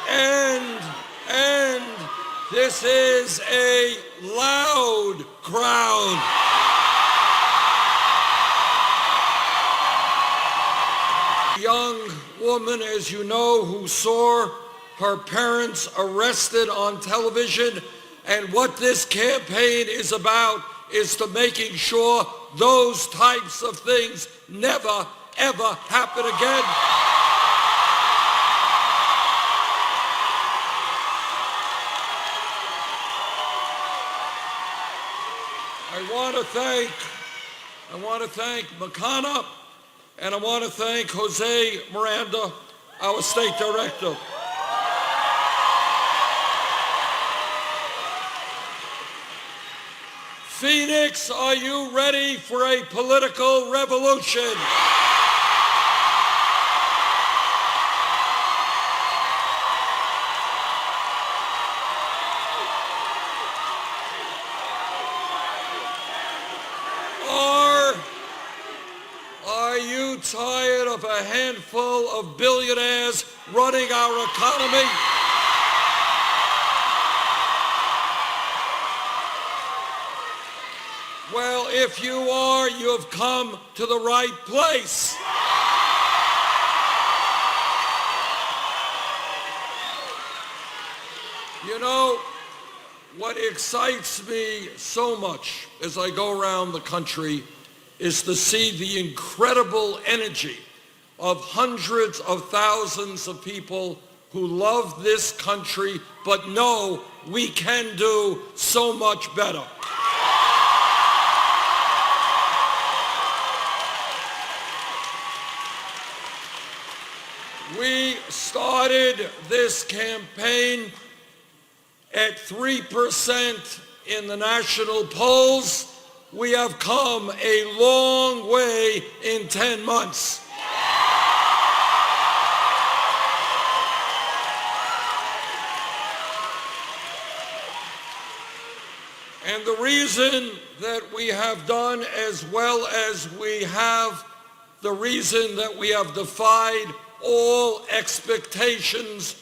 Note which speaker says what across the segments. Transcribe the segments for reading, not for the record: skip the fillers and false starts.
Speaker 1: And this is a loud crowd. A young woman, as you know, who saw her parents arrested on television, and what this campaign is about is to making sure those types of things never, ever happen again. I want to thank Makana, and I want to thank Jose Miranda, our state director. Phoenix, are you ready for a political revolution? Are you tired of a handful of billionaires running our economy? Well, if you are, you have come to the right place. You know, what excites me so much as I go around the country is to see the incredible energy of hundreds of thousands of people who love this country but know we can do so much better. We started this campaign at 3% in the national polls. We have come a long way in 10 months. And the reason that we have done as well as we have, the reason that we have defied all expectations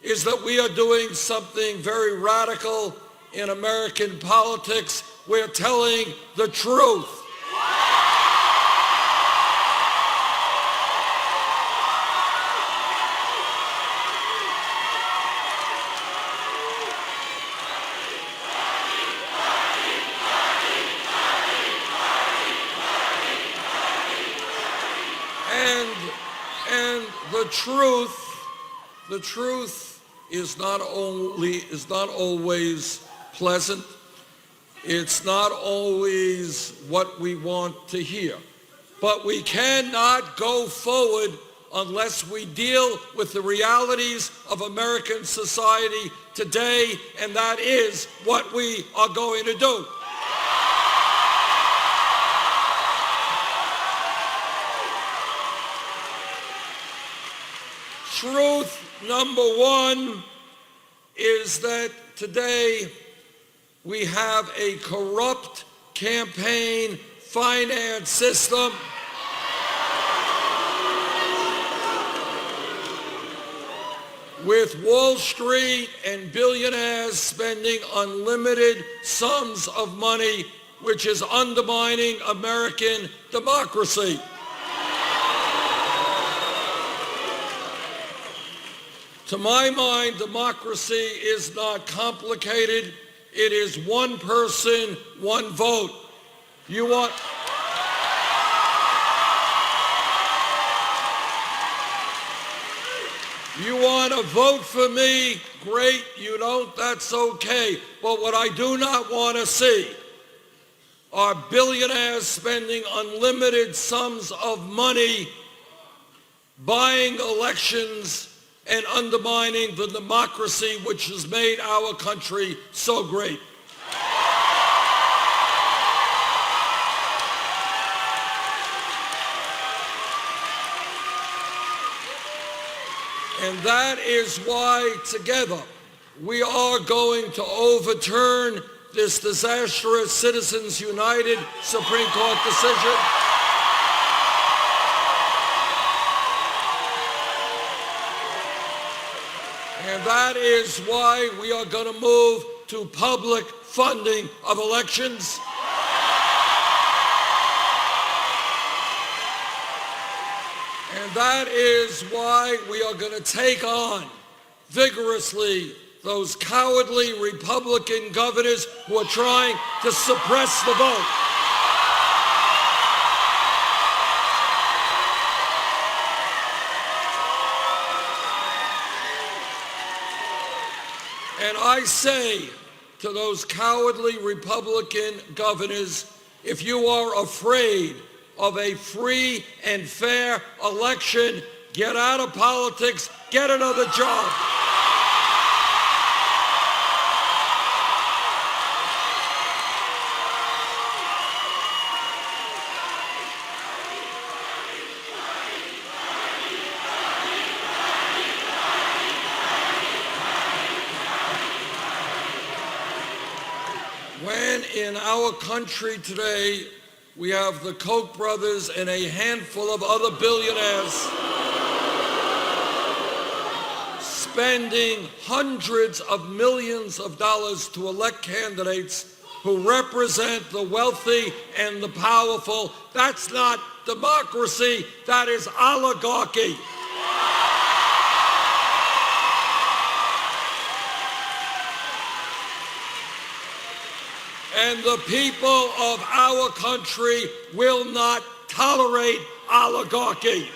Speaker 1: is that we are doing something very radical in American politics. We're telling the truth. And the truth is not always pleasant. It's not always what we want to hear. But we cannot go forward unless we deal with the realities of American society today, and that is what we are going to do. Truth number one is that today we have a corrupt campaign finance system with Wall Street and billionaires spending unlimited sums of money, which is undermining American democracy. To my mind, democracy is not complicated. It is one person, one vote. You want to vote for me? Great. You don't? That's okay. But what I do not want to see are billionaires spending unlimited sums of money buying elections and undermining the democracy which has made our country so great. And that is why together we are going to overturn this disastrous Citizens United Supreme Court decision. And that is why we are going to move to public funding of elections. And that is why we are going to take on vigorously those cowardly Republican governors who are trying to suppress the vote. And I say to those cowardly Republican governors, if you are afraid of a free and fair election, get out of politics, get another job. When in our country today, we have the Koch brothers and a handful of other billionaires spending hundreds of millions of dollars to elect candidates who represent the wealthy and the powerful. That's not democracy, that is oligarchy. And the people of our country will not tolerate oligarchy.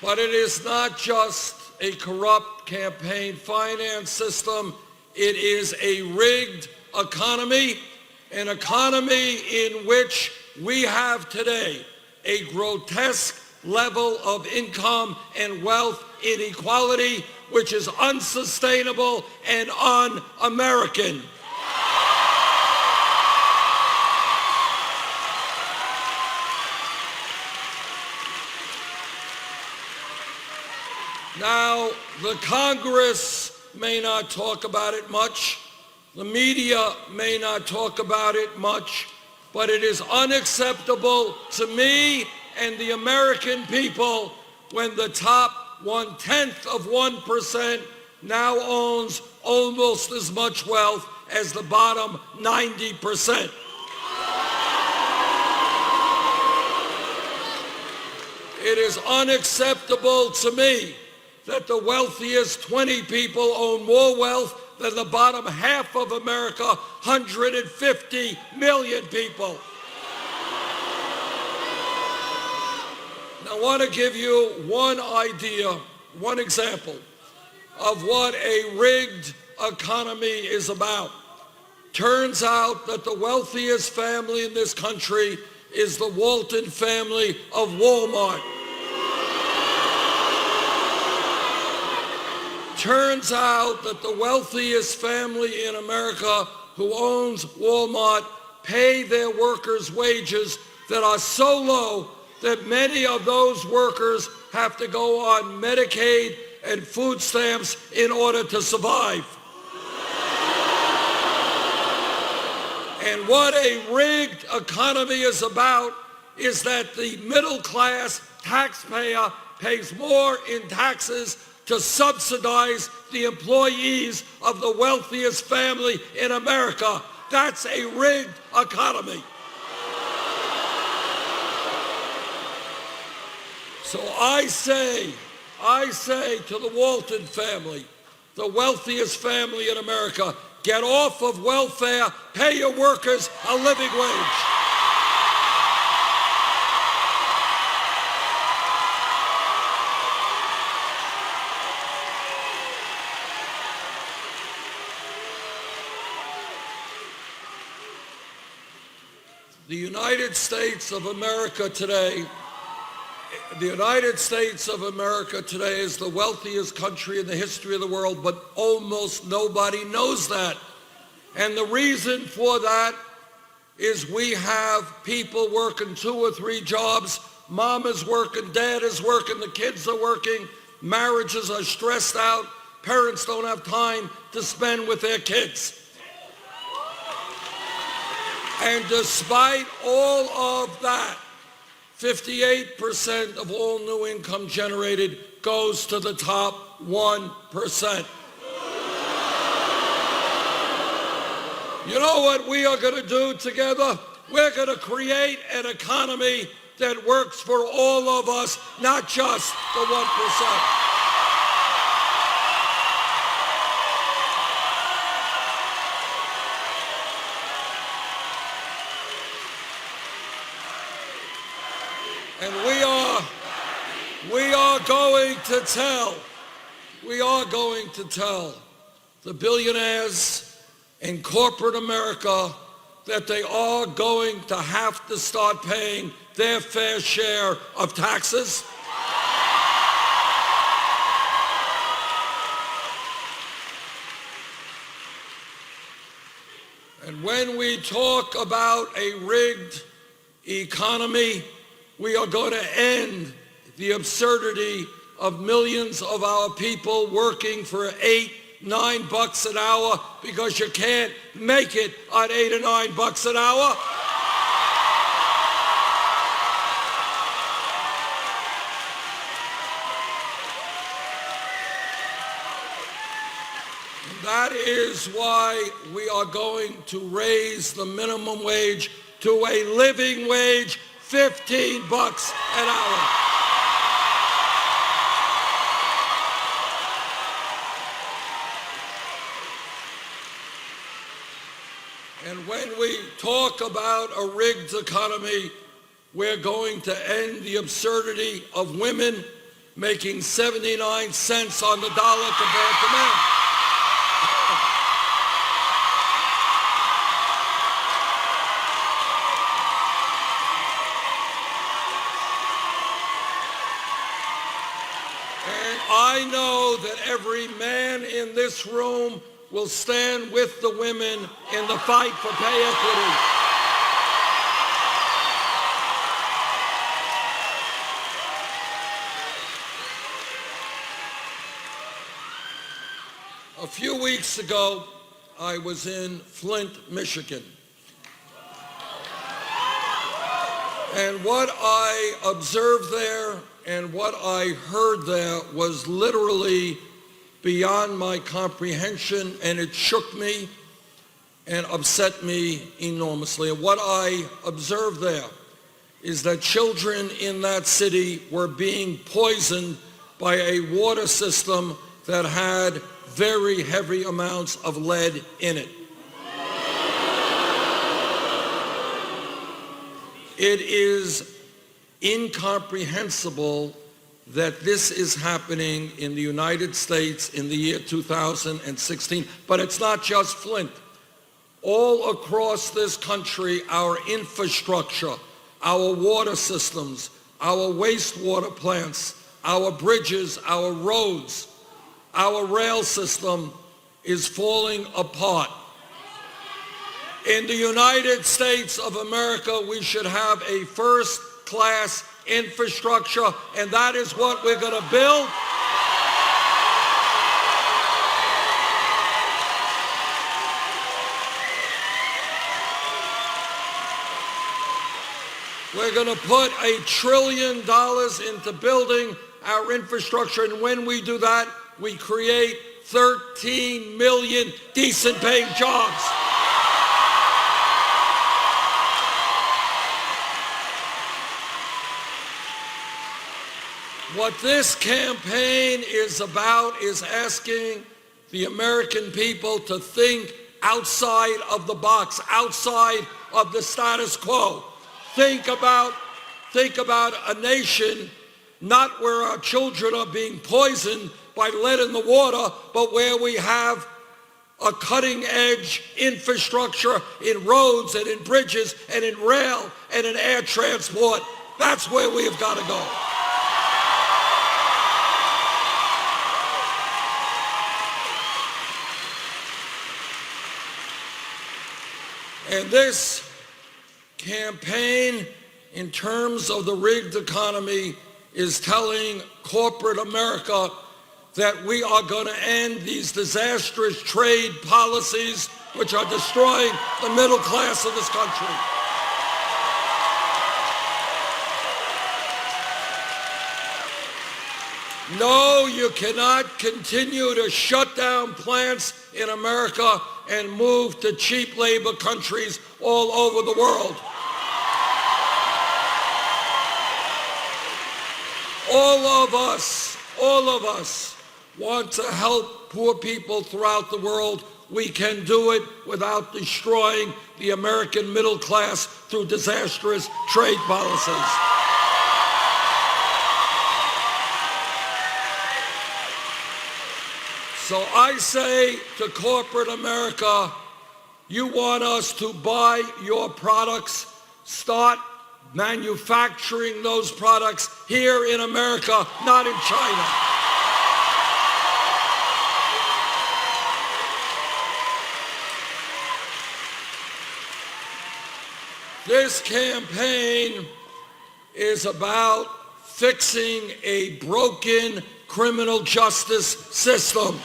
Speaker 1: But it is not just a corrupt campaign finance system. It is a rigged economy, an economy in which we have today a grotesque level of income and wealth inequality, which is unsustainable and un-American. Now, the Congress may not talk about it much, the media may not talk about it much, but it is unacceptable to me and the American people when the top 0.1% now owns almost as much wealth as the bottom 90%. It is unacceptable to me that the wealthiest 20 people own more wealth than the bottom half of America, 150 million people. I want to give you one idea, one example of what a rigged economy is about. Turns out that the wealthiest family in this country is the Walton family of Walmart. Turns out that the wealthiest family in America who owns Walmart pay their workers wages that are so low that many of those workers have to go on Medicaid and food stamps in order to survive. And what a rigged economy is about is that the middle class taxpayer pays more in taxes to subsidize the employees of the wealthiest family in America. That's a rigged economy. So I say to the Walton family, the wealthiest family in America, get off of welfare, pay your workers a living wage. The United States of America today is the wealthiest country in the history of the world, but almost nobody knows that. And the reason for that is we have people working 2 or 3 jobs. Mom is working, dad is working, the kids are working, marriages are stressed out, parents don't have time to spend with their kids. And despite all of that, 58% of all new income generated goes to the top 1%. You know what we are going to do together? We're going to create an economy that works for all of us, not just the 1%. And we are going to tell the billionaires in corporate America that they are going to have to start paying their fair share of taxes. And when we talk about a rigged economy, we are going to end the absurdity of millions of our people working for $8-9 an hour because you can't make it on $8 or $9 an hour. And that is why we are going to raise the minimum wage to a living wage, $15 an hour. And when we talk about a rigged economy, we're going to end the absurdity of women making 79 cents on the dollar compared to men. And I know that every man in this room will stand with the women in the fight for pay equity. A few weeks ago, I was in Flint, Michigan. And what I observed there and what I heard there was literally beyond my comprehension, and it shook me and upset me enormously. And what I observed there is that children in that city were being poisoned by a water system that had very heavy amounts of lead in it. It is incomprehensible that this is happening in the United States in the year 2016. But it's not just Flint. All across this country, our infrastructure, our water systems, our wastewater plants, our bridges, our roads, our rail system is falling apart. In the United States of America, we should have a first-class infrastructure, and that is what we're going to build. We're going to put $1 trillion into building our infrastructure, and when we do that, we create 13 million decent-paying jobs. What this campaign is about is asking the American people to think outside of the box, outside of the status quo. Think about a nation not where our children are being poisoned by lead in the water, but where we have a cutting-edge infrastructure in roads and in bridges and in rail and in air transport. That's where we have got to go. And this campaign, in terms of the rigged economy, is telling corporate America that we are going to end these disastrous trade policies which are destroying the middle class of this country. No, you cannot continue to shut down plants in America and move to cheap labor countries all over the world. All of us want to help poor people throughout the world. We can do it without destroying the American middle class through disastrous trade policies. So I say to corporate America, you want us to buy your products, start manufacturing those products here in America, not in China. This campaign is about fixing a broken criminal justice system.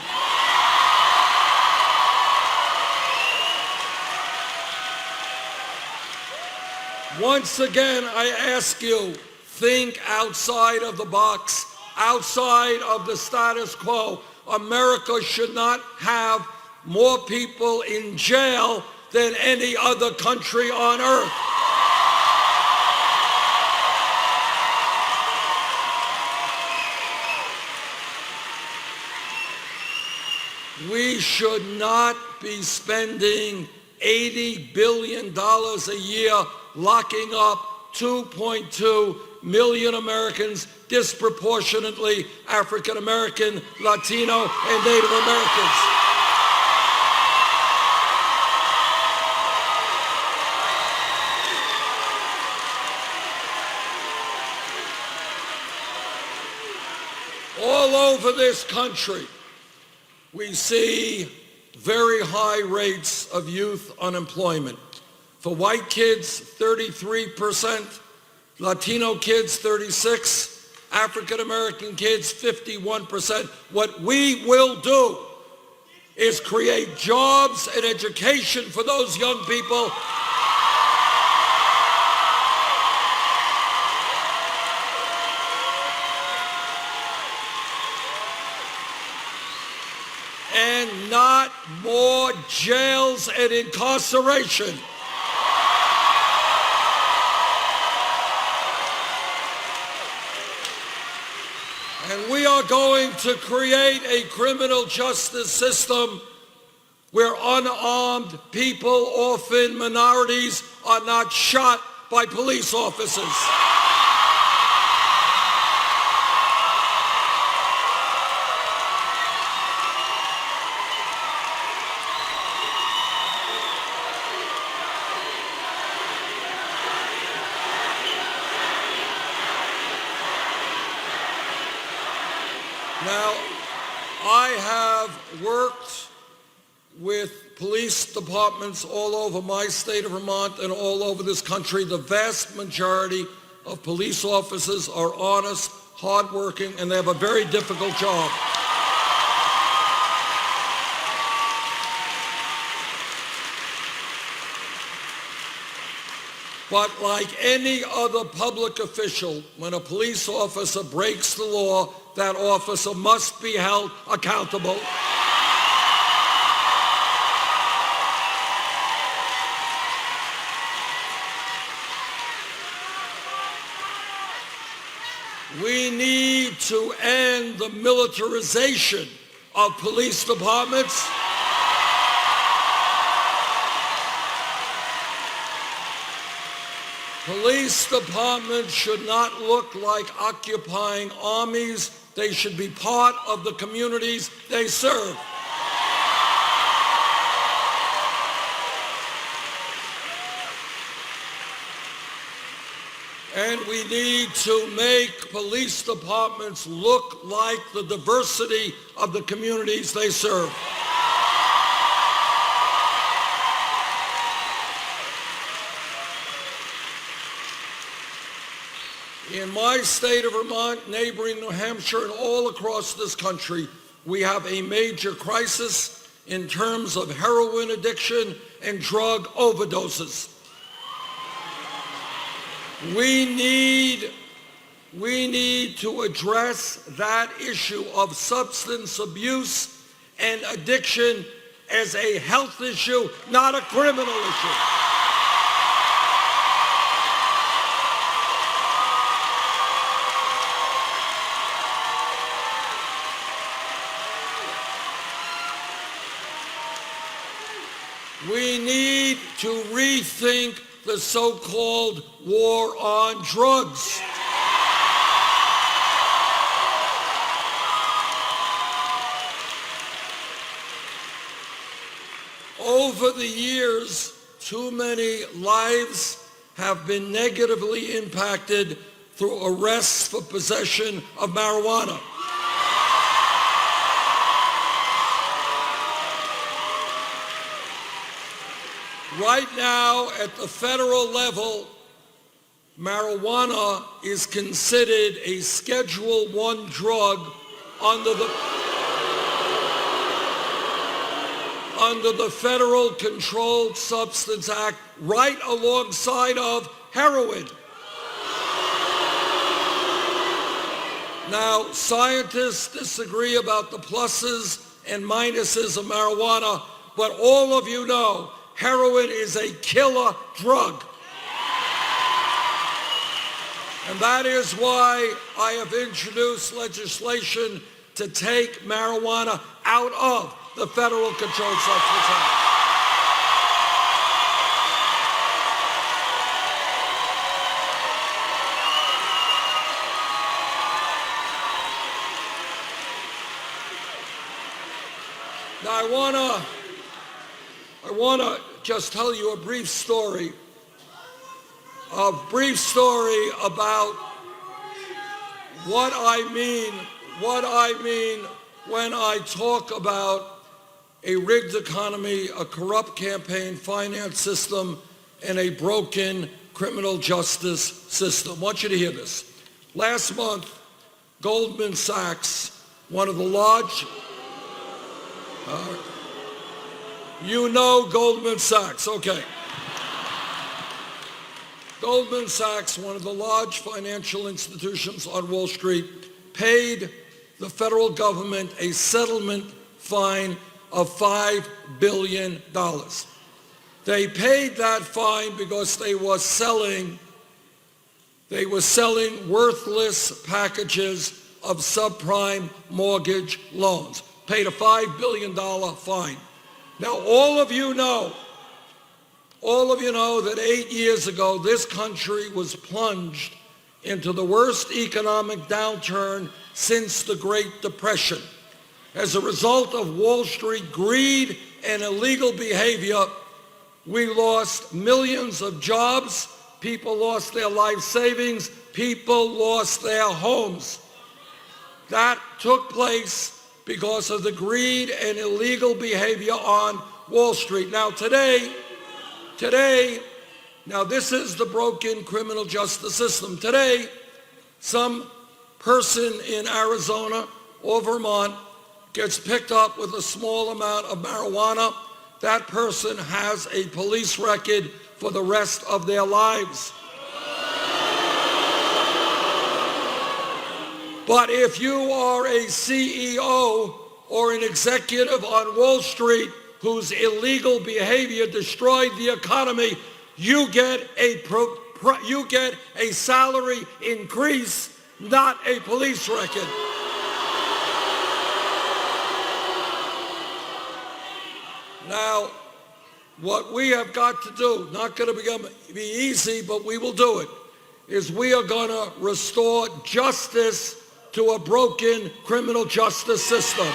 Speaker 1: Once again, I ask you, think outside of the box, outside of the status quo. America should not have more people in jail than any other country on earth. We should not be spending $80 billion a year locking up 2.2 million Americans, disproportionately African American, Latino, and Native Americans. All over this country, we see very high rates of youth unemployment. For white kids, 33%, Latino kids, 36%, African American kids, 51%. What we will do is create jobs and education for those young people. And not more jails and incarceration. And we are going to create a criminal justice system where unarmed people, often minorities, are not shot by police officers. Now, I have worked with police departments all over my state of Vermont and all over this country. The vast majority of police officers are honest, hardworking, and they have a very difficult job. But like any other public official, when a police officer breaks the law, that officer must be held accountable. We need to end the militarization of police departments. Police departments should not look like occupying armies. They should be part of the communities they serve. And we need to make police departments look like the diversity of the communities they serve. In my state of Vermont, neighboring New Hampshire, and all across this country, we have a major crisis in terms of heroin addiction and drug overdoses. We need We need to address that issue of substance abuse and addiction as a health issue, not a criminal issue. We need to rethink the so-called war on drugs. Over the years, too many lives have been negatively impacted through arrests for possession of marijuana. Right now, at the federal level, marijuana is considered a Schedule I drug under the Federal Controlled Substance Act, right alongside of heroin. Now, scientists disagree about the pluses and minuses of marijuana, but all of you know heroin is a killer drug. And that is why I have introduced legislation to take marijuana out of the Federal Controlled Substance Act. Now I want to just tell you a brief story about what I mean when I talk about a rigged economy, a corrupt campaign finance system, and a broken criminal justice system. I want you to hear this. Last month, Goldman Sachs, one of the large, you know Goldman Sachs, okay. Goldman Sachs, one of the large financial institutions on Wall Street, paid the federal government a settlement fine of $5 billion. They paid that fine because they were selling worthless packages of subprime mortgage loans. Paid a $5 billion fine. Now, all of you know that 8 years ago, this country was plunged into the worst economic downturn since the Great Depression. As a result of Wall Street greed and illegal behavior, we lost millions of jobs, people lost their life savings, people lost their homes. That took place because of the greed and illegal behavior on Wall Street. Now today, now this is the broken criminal justice system. Today, some person in Arizona or Vermont gets picked up with a small amount of marijuana. That person has a police record for the rest of their lives. But if you are a CEO or an executive on Wall Street whose illegal behavior destroyed the economy, you get a salary increase, not a police record. Now, what we have got to do, not going to be easy, but we will do it, is we are going to restore justice to a broken criminal justice system.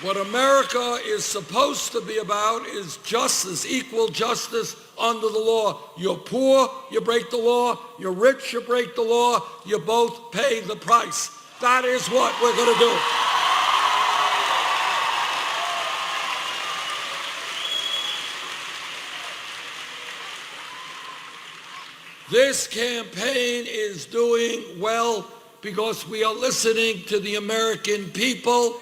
Speaker 1: What America is supposed to be about is justice, equal justice under the law. You're poor, you break the law. You're rich, you break the law. You both pay the price. That is what we're going to do. This campaign is doing well because we are listening to the American people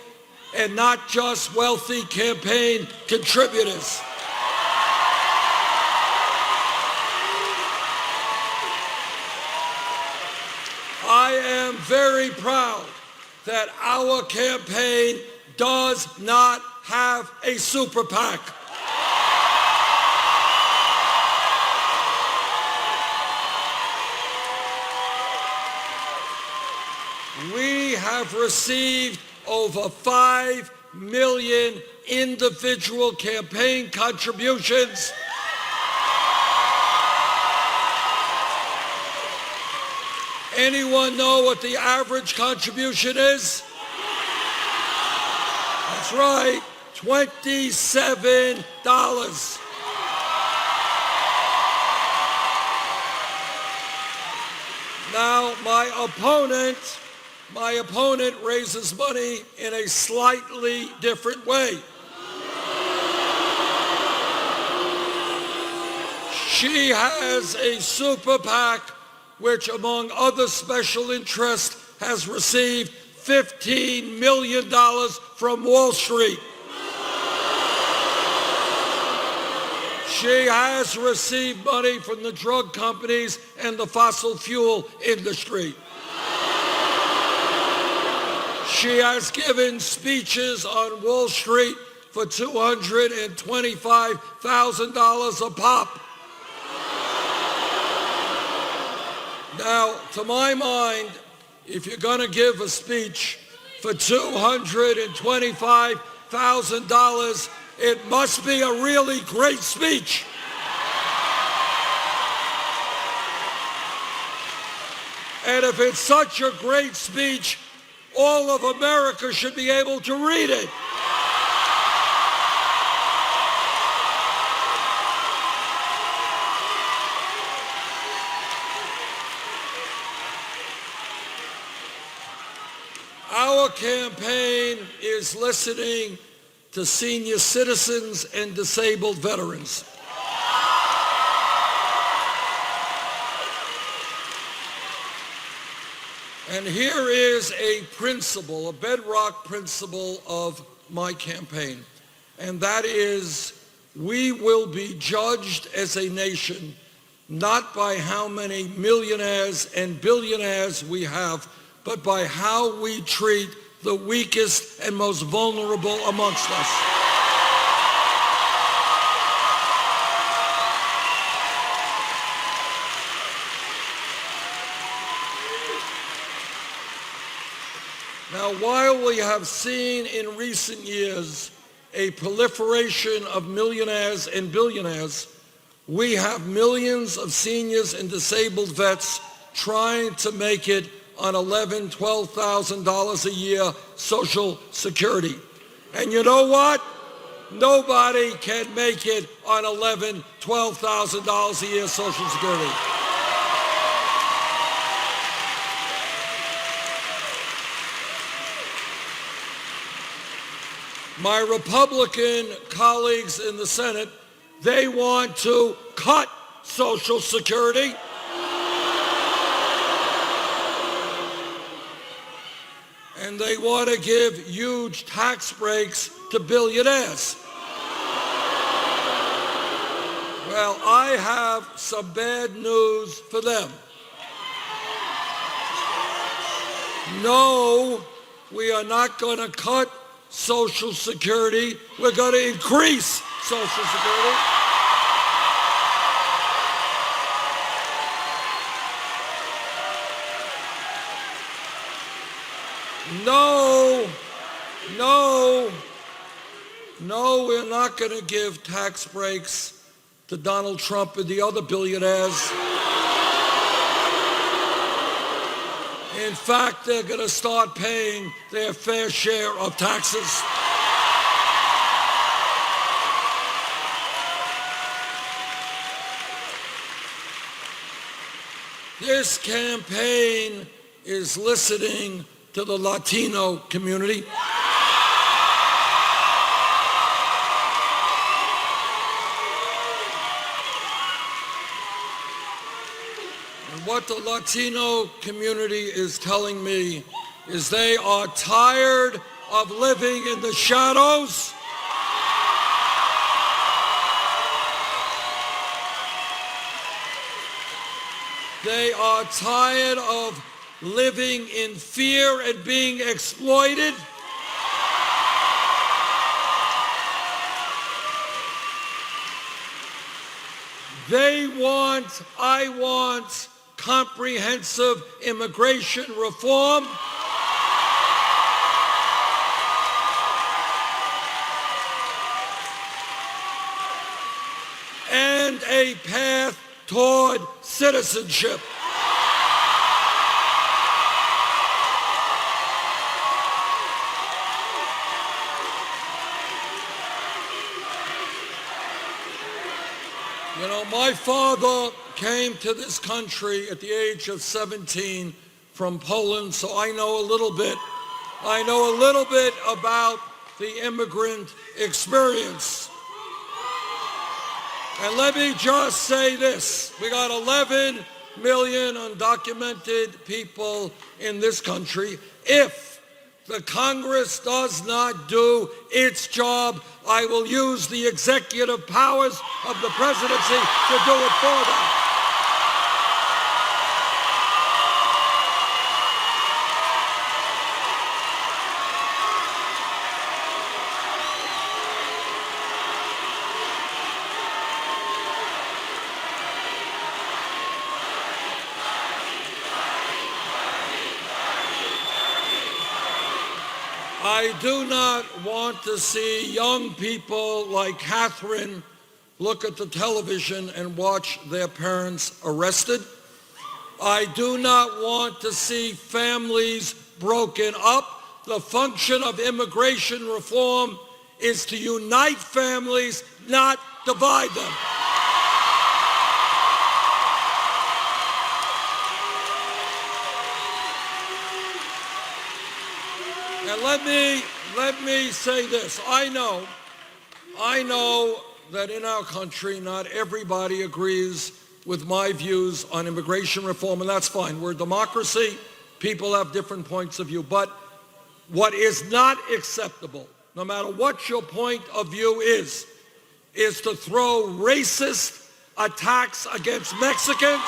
Speaker 1: and not just wealthy campaign contributors. I am very proud that our campaign does not have a super PAC. We have received over 5 million individual campaign contributions. Anyone know what the average contribution is? That's right, $27. Now, my opponent raises money in a slightly different way. She has a super PAC which, among other special interests, has received $15 million from Wall Street. She has received money from the drug companies and the fossil fuel industry. She has given speeches on Wall Street for $225,000 a pop. Now, to my mind, if you're going to give a speech for $225,000, it must be a really great speech. And if it's such a great speech, all of America should be able to read it. Our campaign is listening to senior citizens and disabled veterans. And here is a principle, a bedrock principle of my campaign, and that is we will be judged as a nation not by how many millionaires and billionaires we have, but by how we treat the weakest and most vulnerable amongst us. Now, while we have seen in recent years a proliferation of millionaires and billionaires, we have millions of seniors and disabled vets trying to make it on $11,000, $12,000 a year Social Security. And you know what? Nobody can make it on $11,000, $12,000 a year Social Security. My Republican colleagues in the Senate, they want to cut Social Security. And they want to give huge tax breaks to billionaires. Well, I have some bad news for them. No, we are not going to cut Social Security. We're going to increase Social Security. No, we're not going to give tax breaks to Donald Trump and the other billionaires. In fact, they're going to start paying their fair share of taxes. This campaign is listening to the Latino community. And what the Latino community is telling me is they are tired of living in the shadows. They are tired of living in fear and being exploited. I want comprehensive immigration reform. And a path toward citizenship. You know, my father came to this country at the age of 17 from Poland, so I know a little bit about the immigrant experience. And let me just say this. We got 11 million undocumented people in this country. If the Congress does not do its job, I will use the executive powers of the presidency to do it for them. I do not want to see young people like Catherine look at the television and watch their parents arrested. I do not want to see families broken up. The function of immigration reform is to unite families, not divide them. And let me say this. I know that in our country not everybody agrees with my views on immigration reform, and that's fine. We're a democracy. People have different points of view. But what is not acceptable, no matter what your point of view is to throw racist attacks against Mexicans,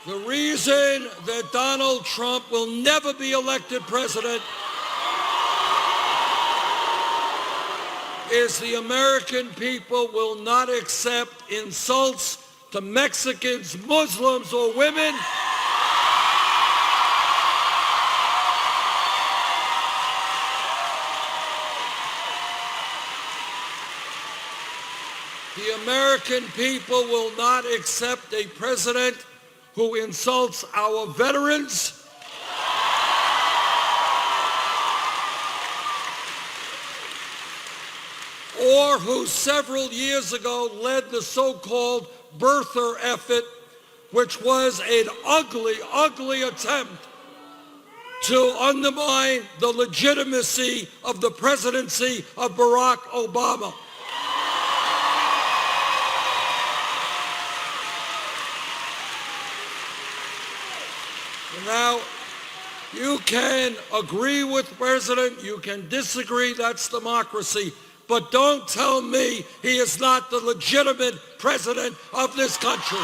Speaker 1: the reason that Donald Trump will never be elected president is the American people will not accept insults to Mexicans, Muslims, or women. The American people will not accept a president who insults our veterans, or who several years ago led the so-called birther effort, which was an ugly, ugly attempt to undermine the legitimacy of the presidency of Barack Obama. Now, you can agree with the president, you can disagree, that's democracy, but don't tell me he is not the legitimate president of this country.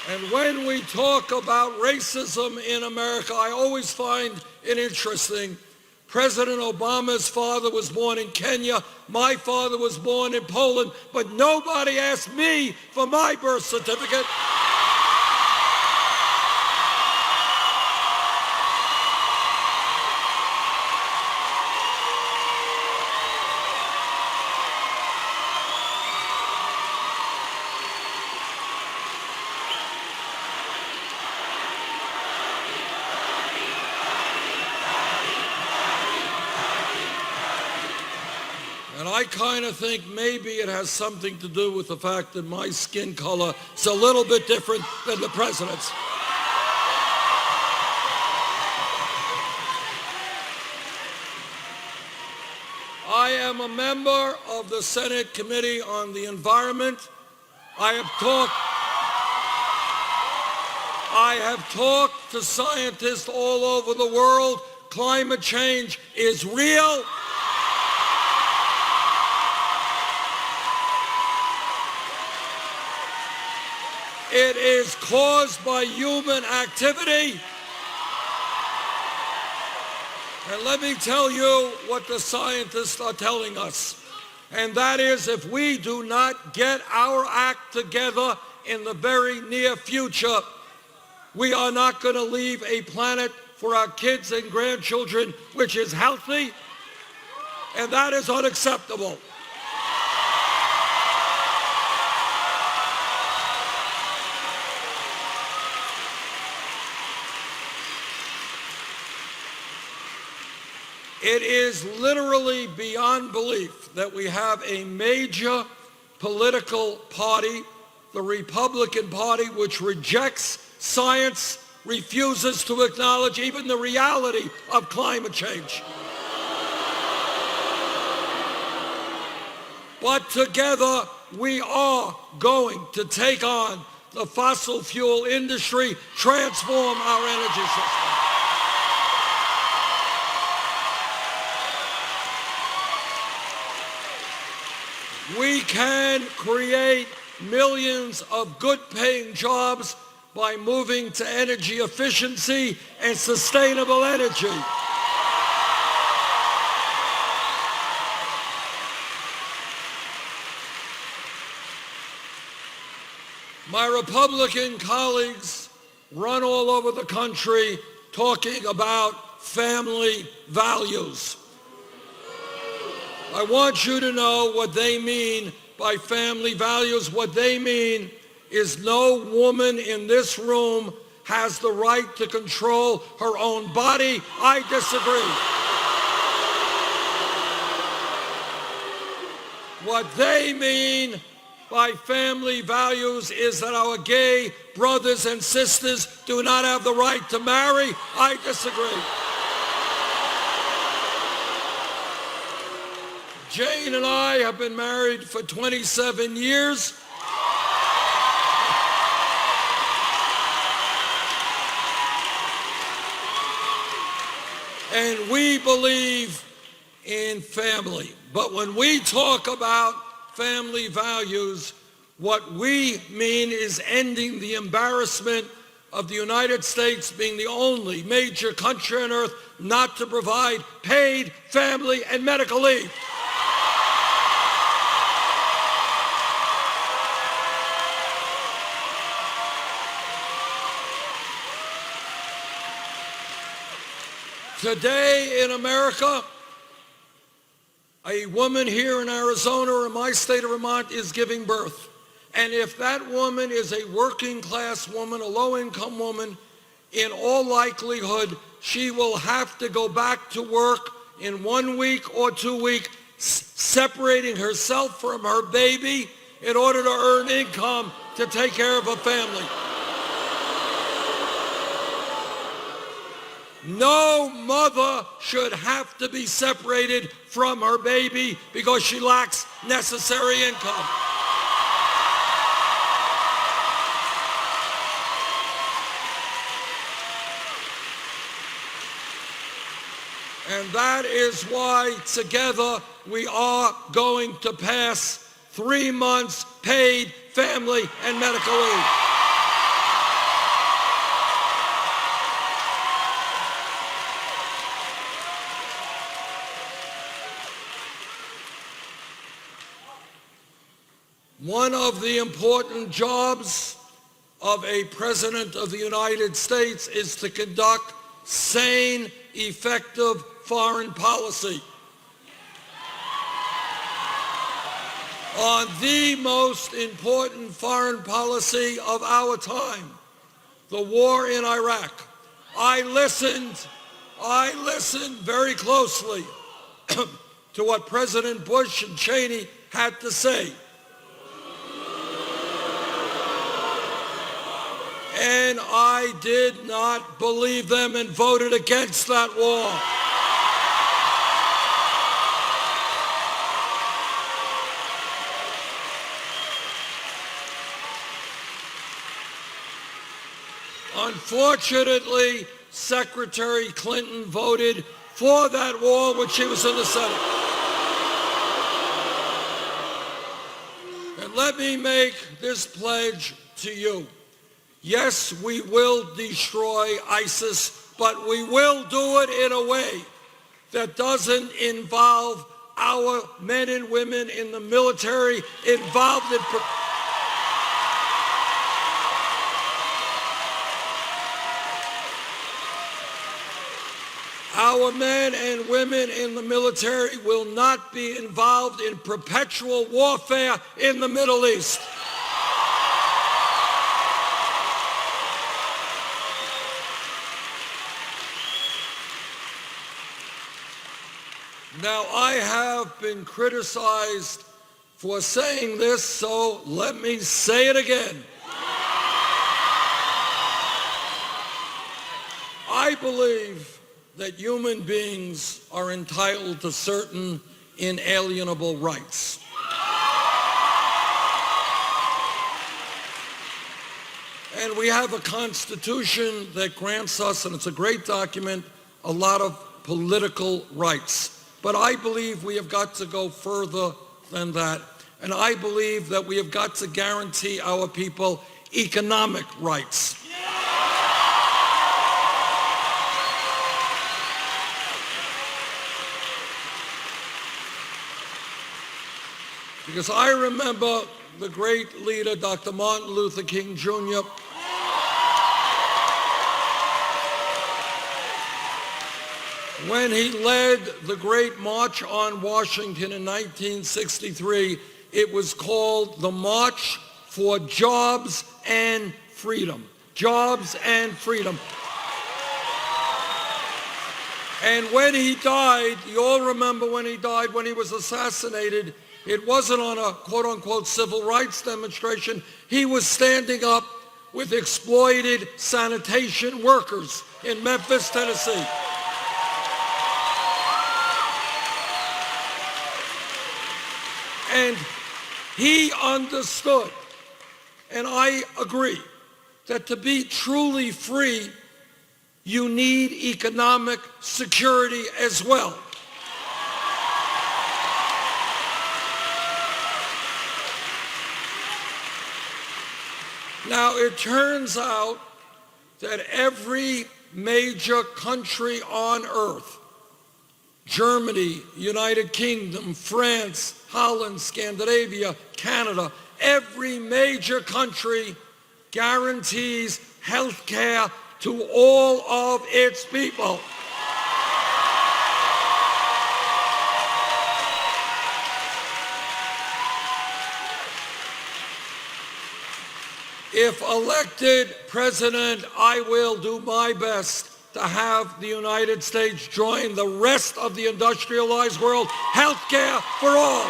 Speaker 1: And when we talk about racism in America, I always find it interesting. President Obama's father was born in Kenya. My father was born in Poland, but nobody asked me for my birth certificate. I kind of think maybe it has something to do with the fact that my skin color is a little bit different than the president's. I am a member of the Senate Committee on the Environment. I have talked to scientists all over the world. Climate change is real. It is caused by human activity. And let me tell you what the scientists are telling us. And that is, if we do not get our act together in the very near future, we are not going to leave a planet for our kids and grandchildren which is healthy, and that is unacceptable. It is literally beyond belief that we have a major political party, the Republican Party, which rejects science, refuses to acknowledge even the reality of climate change. But together, we are going to take on the fossil fuel industry, transform our energy system. We can create millions of good-paying jobs by moving to energy efficiency and sustainable energy. My Republican colleagues run all over the country talking about family values. I want you to know what they mean by family values. What they mean is no woman in this room has the right to control her own body. I disagree. What they mean by family values is that our gay brothers and sisters do not have the right to marry. I disagree. Jane and I have been married for 27 years. And we believe in family. But when we talk about family values, what we mean is ending the embarrassment of the United States being the only major country on earth not to provide paid family and medical leave. Today in America, a woman here in Arizona or in my state of Vermont is giving birth. And if that woman is a working class woman, a low-income woman, in all likelihood, she will have to go back to work in 1 week or 2 weeks, separating herself from her baby in order to earn income to take care of her family. No mother should have to be separated from her baby because she lacks necessary income. And that is why together we are going to pass 3 months paid family and medical leave. One of the important jobs of a president of the United States is to conduct sane, effective foreign policy. On the most important foreign policy of our time, the war in Iraq, I listened very closely to what President Bush and Cheney had to say. And I did not believe them and voted against that wall. Unfortunately, Secretary Clinton voted for that wall when she was in the Senate. And let me make this pledge to you. Yes, we will destroy ISIS, but we will do it in a way that doesn't involve our men and women in the military involved in our men and women in the military will not be involved in perpetual warfare in the Middle East. Now, I have been criticized for saying this, so let me say it again. I believe that human beings are entitled to certain inalienable rights. And we have a Constitution that grants us, and it's a great document, a lot of political rights. But I believe we have got to go further than that. And I believe that we have got to guarantee our people economic rights. Because I remember the great leader, Dr. Martin Luther King Jr., when he led the Great March on Washington in 1963, it was called the March for Jobs and Freedom. Jobs and freedom. And when he died, you all remember when he died, when he was assassinated, it wasn't on a quote-unquote civil rights demonstration. He was standing up with exploited sanitation workers in Memphis, Tennessee. And he understood, and I agree, that to be truly free, you need economic security as well. Now, it turns out that every major country on earth, Germany, United Kingdom, France, Holland, Scandinavia, Canada, every major country guarantees health care to all of its people. If elected president, I will do my best to have the United States join the rest of the industrialized world, health care for all.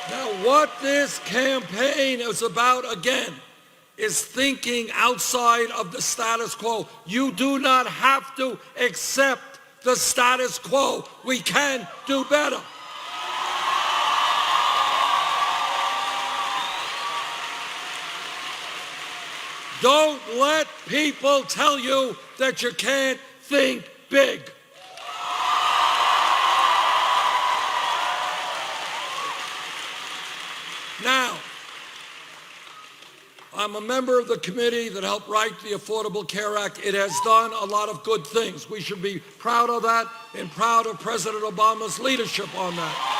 Speaker 1: Now, what this campaign is about, again, is thinking outside of the status quo. You do not have to accept the status quo. We can do better. Don't let people tell you that you can't think big. Now, I'm a member of the committee that helped write the Affordable Care Act. It has done a lot of good things. We should be proud of that and proud of President Obama's leadership on that.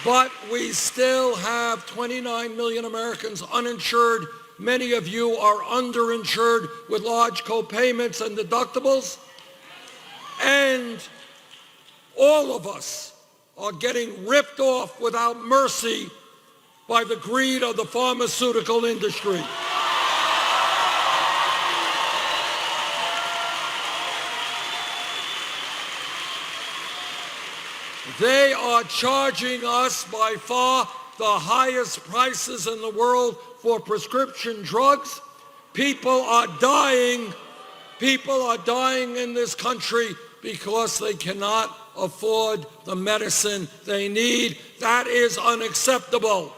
Speaker 1: But we still have 29 million Americans uninsured. Many of you are underinsured with large co-payments and deductibles. And all of us are getting ripped off without mercy by the greed of the pharmaceutical industry. They are charging us by far the highest prices in the world for prescription drugs. People are dying in this country because they cannot afford the medicine they need. That is unacceptable.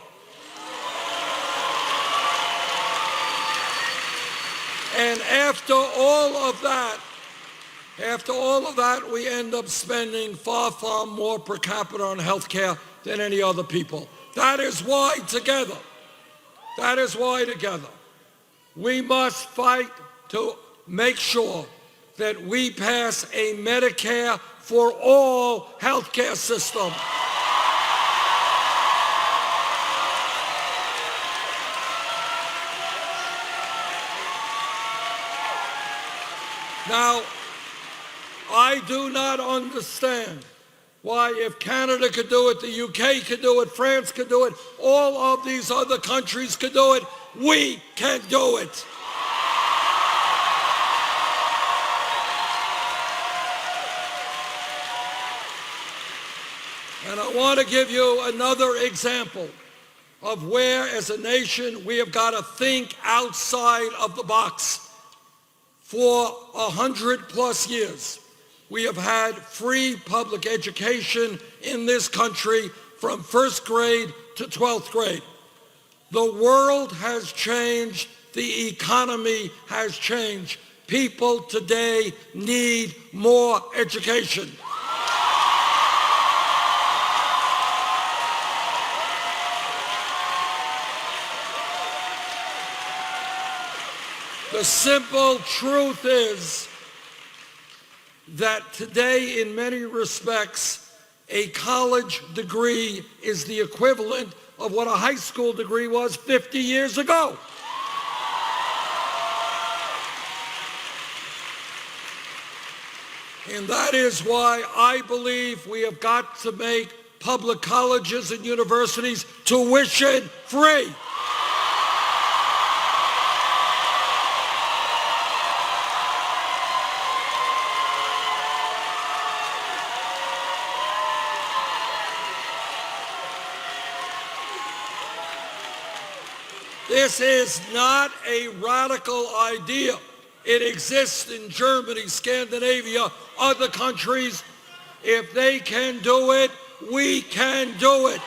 Speaker 1: And after all of that, we end up spending far, far more per capita on health care than any other people. That is why together, we must fight to make sure that we pass a Medicare for all health care system. Now, I do not understand why if Canada could do it, the UK could do it, France could do it, all of these other countries could do it, we can't do it. And I want to give you another example of where, as a nation, we have got to think outside of the box. For 100+ years, we have had free public education in this country from first grade to 12th grade. The world has changed. The economy has changed. People today need more education. The simple truth is that today, in many respects, a college degree is the equivalent of what a high school degree was 50 years ago. And that is why I believe we have got to make public colleges and universities tuition free. This is not a radical idea. It exists in Germany, Scandinavia, other countries. If they can do it, we can do it.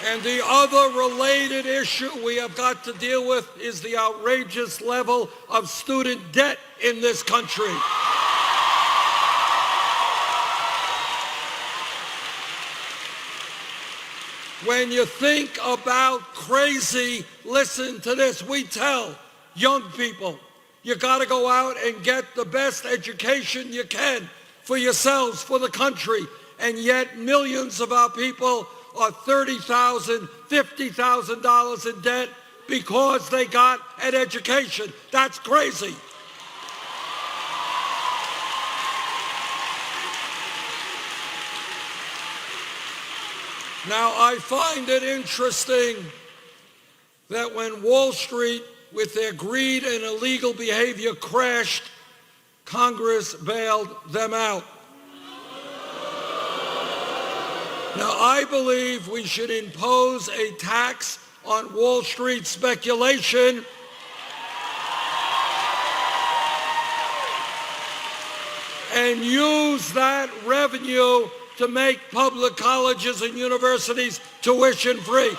Speaker 1: And the other related issue we have got to deal with is the outrageous level of student debt in this country. When you think about crazy, listen to this. We tell young people, you got to go out and get the best education you can for yourselves, for the country. And yet millions of our people are $30,000, $50,000 in debt because they got an education. That's crazy. Now, I find it interesting that when Wall Street, with their greed and illegal behavior, crashed, Congress bailed them out. Now, I believe we should impose a tax on Wall Street speculation and use that revenue to make public colleges and universities tuition free.